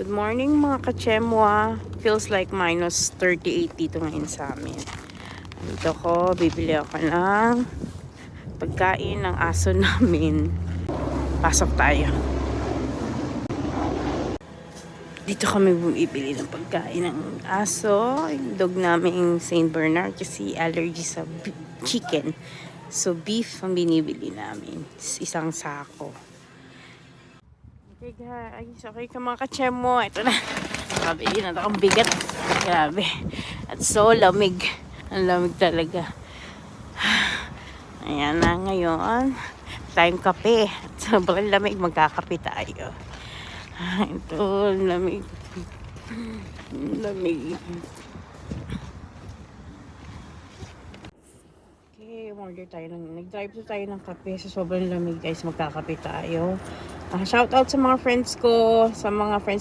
Good morning mga kachemwa. Feels like minus 38 dito ngayon sa amin. Dito ko, bibili ako ng pagkain ng aso namin. Pasok tayo. Dito kami bumibili ng pagkain ng aso. Yung dog namin Saint Bernard kasi allergy sa chicken. So beef ang binibili namin. Isang sako. Okay guys, okay ka mga kachemo. Ito na. Grabe, yun na akong bigat. Grabe. At so lamig. Ang lamig talaga. Ayan na ngayon. Tayong kape. At sobrang lamig. Magkakape tayo. Ito, lamig. Lamig. Okay, order tayo nag-drive tayo ng kape. Sa sobrang lamig guys, magkakape tayo. Shout out sa mga friends ko, sa mga friends